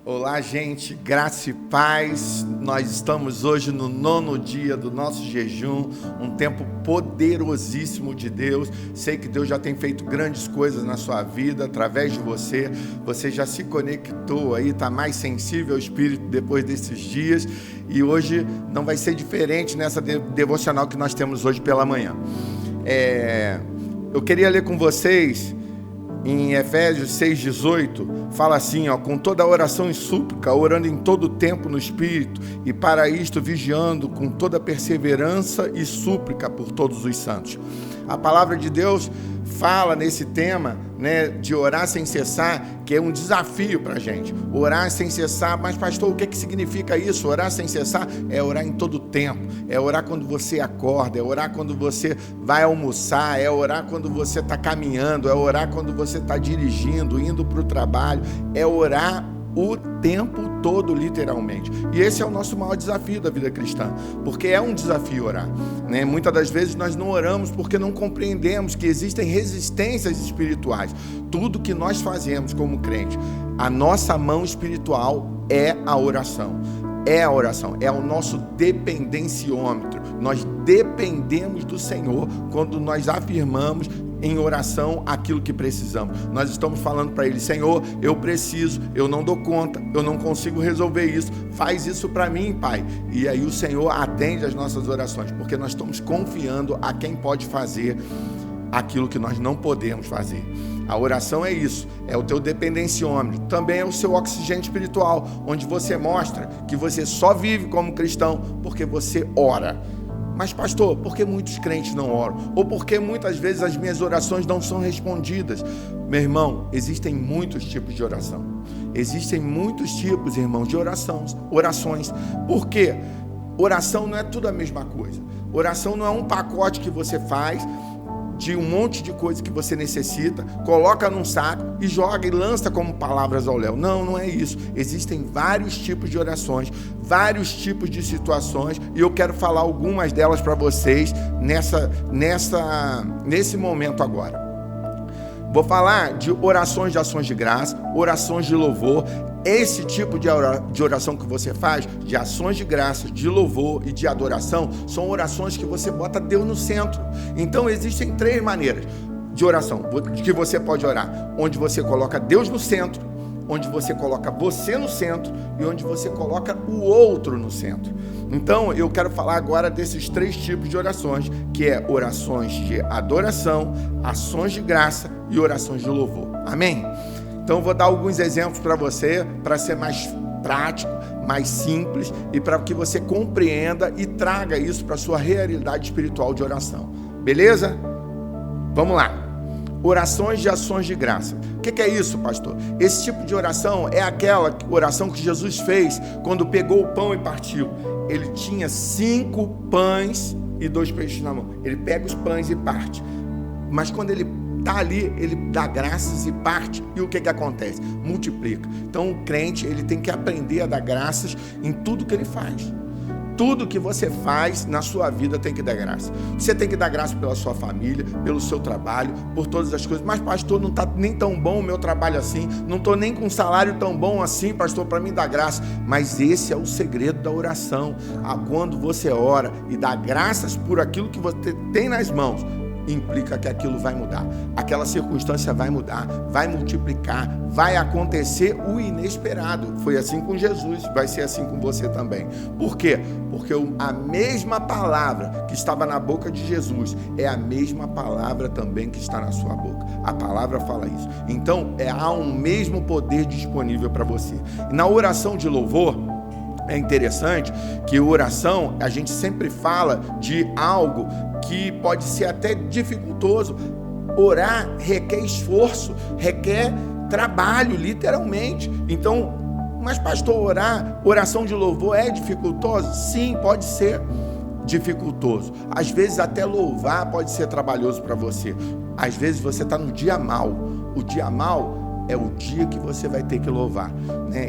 Olá, gente, graça e paz. Nós estamos hoje no 9º dia do nosso jejum, um tempo poderosíssimo de Deus. Sei que Deus já tem feito grandes coisas na sua vida através de você. Você já se conectou aí, está mais sensível ao Espírito depois desses dias. E hoje não vai ser diferente nessa devocional que nós temos hoje pela manhã. Eu queria ler com vocês em Efésios 6,18, fala assim, com toda oração e súplica, orando em todo tempo no Espírito, e para isto vigiando com toda perseverança e súplica por todos os santos. A palavra de Deus fala nesse tema, de orar sem cessar, que é um desafio para a gente. Orar sem cessar, mas pastor, o que significa isso? Orar sem cessar é orar em todo tempo, é orar quando você acorda, é orar quando você vai almoçar, é orar quando você está caminhando, é orar quando você está dirigindo, indo para o trabalho, é orar o tempo todo, literalmente. E esse é o nosso maior desafio da vida cristã, porque é um desafio orar, Muitas das vezes nós não oramos porque não compreendemos que existem resistências espirituais. Tudo que nós fazemos como crente, a nossa mão espiritual é a oração. É a oração, é o nosso dependenciômetro. Nós dependemos do Senhor quando nós afirmamos em oração aquilo que precisamos. Nós estamos falando para Ele: Senhor, eu preciso, eu não dou conta, eu não consigo resolver isso, faz isso para mim, Pai. E aí o Senhor atende as nossas orações, porque nós estamos confiando a quem pode fazer aquilo que nós não podemos fazer. A oração é isso, é o teu dependenciômetro, também é o seu oxigênio espiritual, onde você mostra que você só vive como cristão porque você ora. Mas pastor, por que muitos crentes não oram? Ou por que muitas vezes as minhas orações não são respondidas? Meu irmão, existem muitos tipos de oração. Existem muitos tipos, irmãos, de orações. Por quê? Oração não é tudo a mesma coisa. Oração não é um pacote que você faz de um monte de coisa que você necessita, coloca num saco e joga e lança como palavras ao léu. Não é isso. Existem vários tipos de orações, vários tipos de situações, e eu quero falar algumas delas para vocês nesse momento agora. Vou falar de orações de ações de graça, orações de louvor. Esse tipo de oração que você faz, de ações de graça, de louvor e de adoração, são orações que você bota Deus no centro. Então existem 3 maneiras de oração que você pode orar: onde você coloca Deus no centro, onde você coloca você no centro e onde você coloca o outro no centro. Então eu quero falar agora desses 3 tipos de orações, que é orações de adoração, ações de graça e orações de louvor. Amém? Então eu vou dar alguns exemplos para você, para ser mais prático, mais simples, e para que você compreenda e traga isso para a sua realidade espiritual de oração. Beleza? Vamos lá. Orações de ações de graça. O que é isso, pastor? Esse tipo de oração é aquela oração que Jesus fez quando pegou o pão e partiu. Ele tinha 5 pães e 2 peixes na mão. Ele pega os pães e parte. Mas quando ele está ali, ele dá graças e parte. E o que acontece? Multiplica. Então o crente, ele tem que aprender a dar graças em tudo que ele faz. Tudo que você faz na sua vida tem que dar graça. Você tem que dar graça pela sua família, pelo seu trabalho, por todas as coisas. Mas pastor, não está nem tão bom o meu trabalho assim, não estou nem com um salário tão bom assim, pastor, para mim dar graça. Mas esse é o segredo da oração. Quando você ora e dá graças por aquilo que você tem nas mãos, implica que aquilo vai mudar, aquela circunstância vai mudar, vai multiplicar, vai acontecer o inesperado. Foi assim com Jesus, vai ser assim com você também. Por quê? Porque a mesma palavra que estava na boca de Jesus é a mesma palavra também que está na sua boca. A palavra fala isso. Então há um mesmo poder disponível para você. E na oração de louvor, é interessante que oração, a gente sempre fala de algo que pode ser até dificultoso. Orar requer esforço, requer trabalho, literalmente. Então, mas pastor, oração de louvor é dificultosa? Sim, pode ser dificultoso. Às vezes até louvar pode ser trabalhoso para você. Às vezes você está no dia mau. O dia mau é o dia que você vai ter que louvar,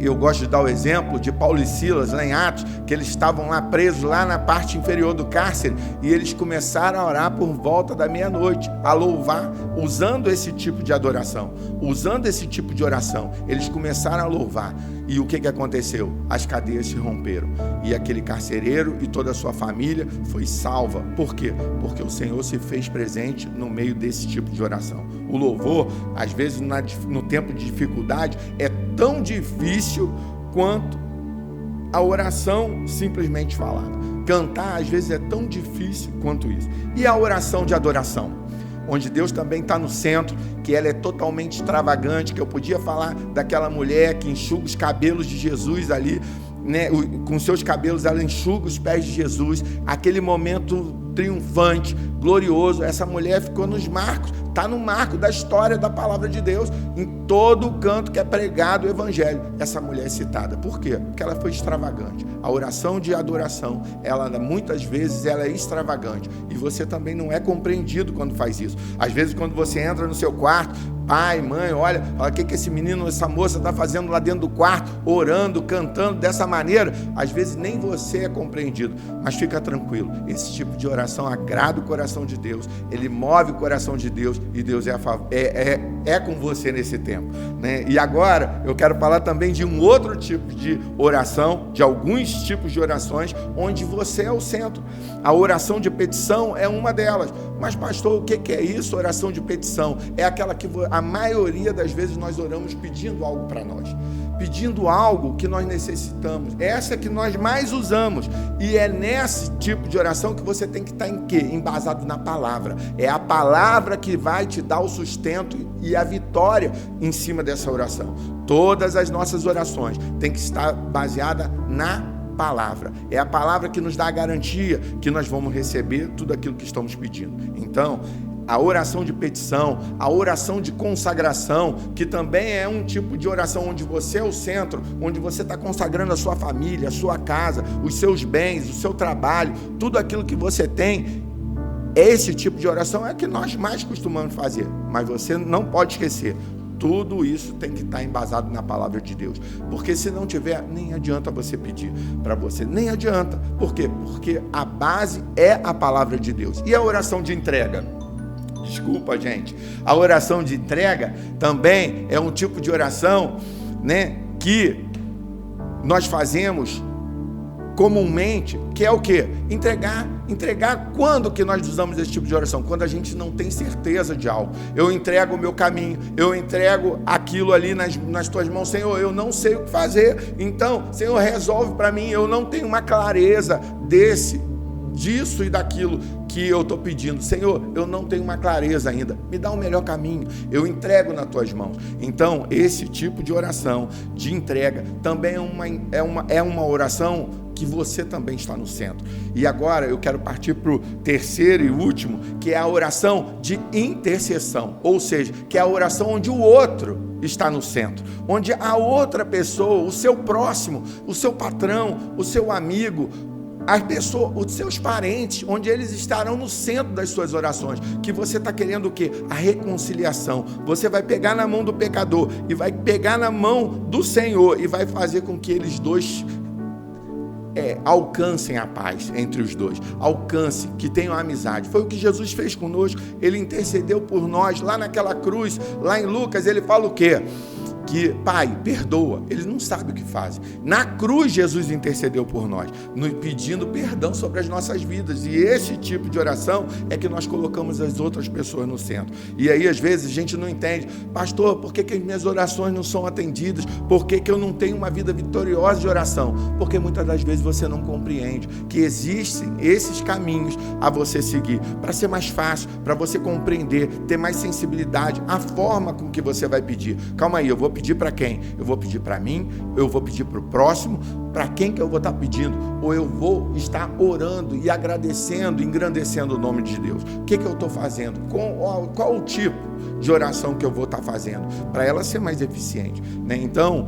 Eu gosto de dar o exemplo de Paulo e Silas lá em Atos, que eles estavam lá presos, lá na parte inferior do cárcere, e eles começaram a orar por volta da meia-noite, a louvar, usando esse tipo de adoração, usando esse tipo de oração. Eles começaram a louvar. E o que aconteceu? As cadeias se romperam. E aquele carcereiro e toda a sua família foi salva. Por quê? Porque o Senhor se fez presente no meio desse tipo de oração. O louvor, às vezes, no tempo de dificuldade, é tão difícil quanto a oração simplesmente falada. Cantar, às vezes, é tão difícil quanto isso. E a oração de adoração, onde Deus também está no centro, que ela é totalmente extravagante, que eu podia falar daquela mulher que enxuga os cabelos de Jesus ali, né? Com seus cabelos ela enxuga os pés de Jesus, aquele momento triunfante, glorioso. Essa mulher ficou nos marcos, está no marco da história da palavra de Deus, em todo o canto que é pregado o evangelho, essa mulher é citada. Por quê? Porque ela foi extravagante. A oração de adoração, ela muitas vezes ela é extravagante, e você também não é compreendido quando faz isso. Às vezes, quando você entra no seu quarto, pai, mãe, olha o que esse menino, essa moça está fazendo lá dentro do quarto, orando, cantando dessa maneira, às vezes nem você é compreendido, mas fica tranquilo, esse tipo de oração agrada o coração de Deus, ele move o coração de Deus, e Deus é com você nesse tempo, né? E agora eu quero falar também de um outro tipo de oração, de alguns tipos de orações onde você é o centro. A oração de petição é uma delas. Mas pastor, o que é isso, oração de petição? É aquela que a maioria das vezes nós oramos pedindo algo para nós, pedindo algo que nós necessitamos. Essa é que nós mais usamos, e é nesse tipo de oração que você tem que estar em quê? Embasado na palavra. É a palavra que vai te dar o sustento e a vitória em cima dessa oração. Todas as nossas orações têm que estar baseadas na palavra. É a palavra que nos dá a garantia que nós vamos receber tudo aquilo que estamos pedindo. Então, a oração de petição, a oração de consagração, que também é um tipo de oração onde você é o centro, onde você está consagrando a sua família, a sua casa, os seus bens, o seu trabalho, tudo aquilo que você tem. Esse tipo de oração é a que nós mais costumamos fazer, mas você não pode esquecer, tudo isso tem que estar embasado na palavra de Deus, porque se não tiver, nem adianta você pedir para você, nem adianta. Por quê? Porque a base é a palavra de Deus. E a oração de entrega? Desculpa, gente. A oração de entrega também é um tipo de oração, né, que nós fazemos comumente, que é o quê? Entregar. Quando que nós usamos esse tipo de oração? Quando a gente não tem certeza de algo. Eu entrego o meu caminho, eu entrego aquilo ali nas tuas mãos. Senhor, eu não sei o que fazer, então, Senhor, resolve para mim. Eu não tenho uma clareza disso e daquilo que eu estou pedindo. Uma eu não tenho uma clareza ainda, me dá um melhor caminho, eu entrego nas tuas mãos. Então, esse tipo de oração de entrega também é uma oração que você também está no centro. E agora eu quero partir para o terceiro e último, que é a oração de intercessão, ou seja, que é a oração onde o outro está no centro, onde a outra pessoa, o seu próximo, o seu patrão, o seu amigo, as pessoas, os seus parentes, onde eles estarão no centro das suas orações, que você está querendo o quê? A reconciliação. Você vai pegar na mão do pecador e vai pegar na mão do Senhor e vai fazer com que eles dois alcancem a paz entre os dois, alcancem, que tenham amizade. Foi o que Jesus fez conosco, ele intercedeu por nós, lá naquela cruz, lá em Lucas, ele fala o quê? Que, Pai, perdoa, eles não sabem o que fazem. Na cruz, Jesus intercedeu por nós, nos pedindo perdão sobre as nossas vidas, e esse tipo de oração é que nós colocamos as outras pessoas no centro. E aí, às vezes, a gente não entende, pastor, por que as minhas orações não são atendidas? Por que eu não tenho uma vida vitoriosa de oração? Porque muitas das vezes você não compreende que existem esses caminhos a você seguir, para ser mais fácil, para você compreender, ter mais sensibilidade, a forma com que você vai pedir. Calma aí, eu vou pedir para quem? Eu vou pedir para mim? Eu vou pedir para o próximo? Para quem que eu vou estar pedindo? Ou eu vou estar orando e agradecendo, engrandecendo o nome de Deus? O que eu estou fazendo? Qual o tipo de oração que eu vou estar fazendo? Para ela ser mais eficiente, né? Então,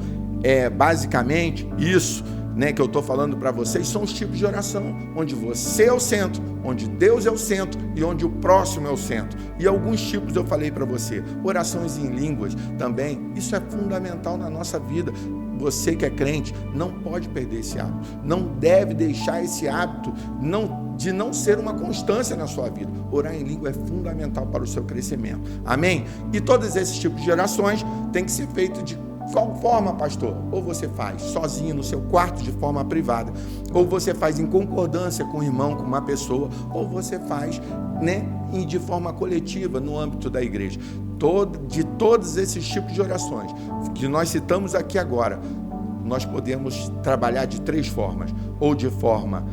basicamente isso, né, que eu estou falando para vocês, são os tipos de oração, onde você é o centro, onde Deus é o centro e onde o próximo é o centro. E alguns tipos eu falei para você, orações em línguas também, isso é fundamental na nossa vida. Você que é crente não pode perder esse hábito, não deve deixar esse hábito de não ser uma constância na sua vida. Orar em língua é fundamental para o seu crescimento, amém? E todos esses tipos de orações têm que ser feitos Qual forma, pastor? Ou você faz sozinho no seu quarto de forma privada, ou você faz em concordância com o irmão, com uma pessoa, ou você faz, e de forma coletiva no âmbito da igreja. De todos esses tipos de orações que nós citamos aqui agora, nós podemos trabalhar de 3 formas: ou de forma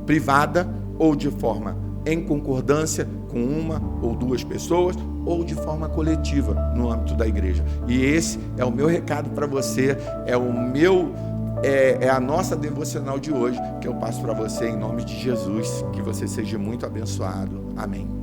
privada, ou de forma em concordância com 1 ou 2 pessoas, ou de forma coletiva no âmbito da igreja. E esse é o meu recado para você, é a nossa devocional de hoje, que eu passo para você em nome de Jesus. Que você seja muito abençoado. Amém.